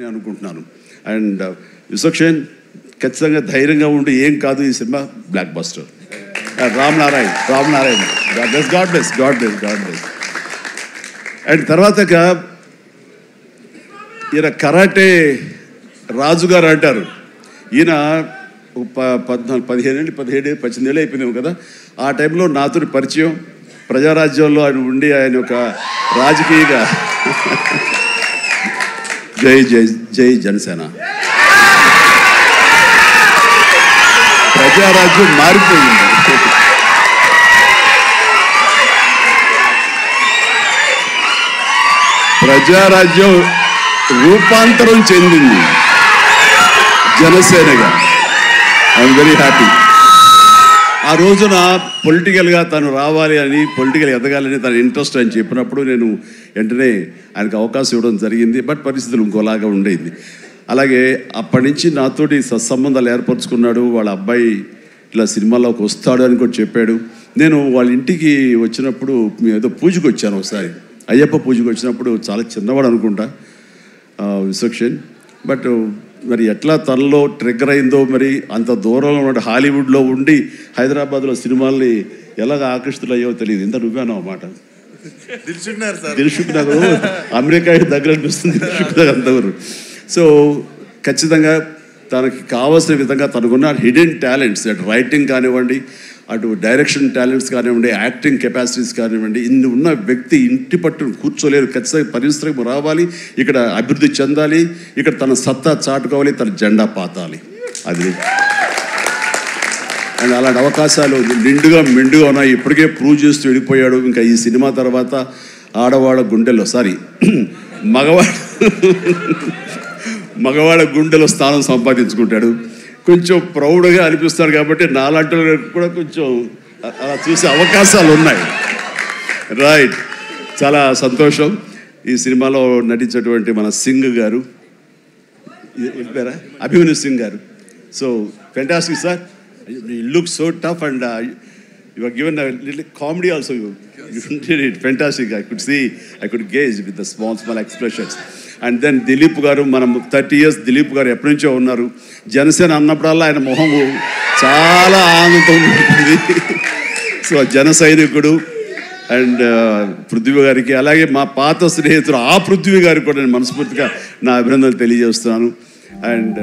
అనుకుంటున్నాను. అండ్ విశ్వక్షేణ్ ఖచ్చితంగా ధైర్యంగా ఉండి ఏం కాదు, ఈ cinema block buster. Ram Narayan God bless. And తర్వాత ఈయన కరాటే రాజుగారు అంటారు. ఈయన 17 ఏళ్ళు అయిపోయినాము కదా. ఆ టైంలో నాతో పరిచయం, ప్రజారాజ్యంలో ఆయన ఉండి ఆయన ఒక రాజకీయగా జై జనసేన, ప్రజారాజ్యం మారిపోయింది. ప్రజారాజ్యం రూపాంతరం చెందింది జనసేనగా. I'm very happy. ఆ రోజున పొలిటికల్గా తను రావాలి అని, పొలిటికల్ ఎదగాలని తన ఇంట్రెస్ట్ అని చెప్పినప్పుడు నేను వెంటనే ఆయనకు అవకాశం ఇవ్వడం జరిగింది. బట్ పరిస్థితులు ఇంకోలాగా ఉండేది. అలాగే అప్పటి నుంచి నాతోటి సత్సంబంధాలు ఏర్పరచుకున్నాడు. వాళ్ళ అబ్బాయి ఇట్లా సినిమాలోకి వస్తాడు అని కూడా చెప్పాడు. నేను వాళ్ళ ఇంటికి వచ్చినప్పుడు ఏదో పూజకు వచ్చాను ఒకసారి, అయ్యప్ప పూజకు వచ్చినప్పుడు. చాలా చిన్నవాడు అనుకుంటా విశ్వక్షేణ్. బట్ మరి ఎట్లా తనలో ట్రిగ్గర్ అయిందో, మరి అంత దూరంలో ఉన్న హాలీవుడ్లో ఉండి హైదరాబాద్లో సినిమాల్ని ఎలాగ ఆకర్షితులయ్యో తెలియదు. ఇంత నువ్వేనో అన్నమాట. దిల్షుక్ నగర్ అమెరికా దగ్గర అనిపిస్తుంది దిల్షుక్ నగర్ అంతవరకు. సో ఖచ్చితంగా తనకి కావాల్సిన విధంగా తనకున్న హిడెన్ టాలెంట్స్, అటు రైటింగ్ కానివ్వండి, అటు డైరెక్షన్ టాలెంట్స్ కానివ్వండి, యాక్టింగ్ కెపాసిటీస్ కానివ్వండి, ఇన్ని ఉన్న వ్యక్తి ఇంటి పట్టును కూర్చోలేరు. ఖచ్చితంగా పరిశ్రమ రావాలి, ఇక్కడ అభివృద్ధి చెందాలి, ఇక్కడ తన సత్తా చాటుకోవాలి, తన జెండా పాతాలి. అది అండ్ అలాంటి అవకాశాలు నిండుగా మెండుగా ఉన్నాయి. ఇప్పటికే ప్రూవ్ చేస్తూ వెళ్ళిపోయాడు. ఇంకా ఈ సినిమా తర్వాత ఆడవాళ్ళ గుండెల్లో మగవాళ్ళ గుండెలో స్థానం సంపాదించుకుంటాడు. కొంచెం ప్రౌడ్గా అనిపిస్తాడు. కాబట్టి నాలాంటి కూడా కొంచెం అలా చూసే అవకాశాలు ఉన్నాయి. రైట్, చాలా సంతోషం. ఈ సినిమాలో నటించేటువంటి మన సింగ్ గారు, అభిమన్యు సింగ్ గారు. So fantastic sir. You look so tough and you are given a little comedy also. You did it fantastic. I could gauge with the small expressions. And then Dilip గారు, మనం 30 years దిలీప్ గారు ఎప్పటి నుంచో ఉన్నారు. జనసేన అన్నప్పుడల్లా ఆయన మొహం చాలా ఆనందం ఉంటుంది. సో జన సైనికుడు. అండ్ పృథ్వీ గారికి, అలాగే మా పాత స్నేహితుడు ఆ పృథ్వీ గారికి కూడా నేను మనస్ఫూర్తిగా నా అభినందనలు తెలియజేస్తున్నాను. అండ్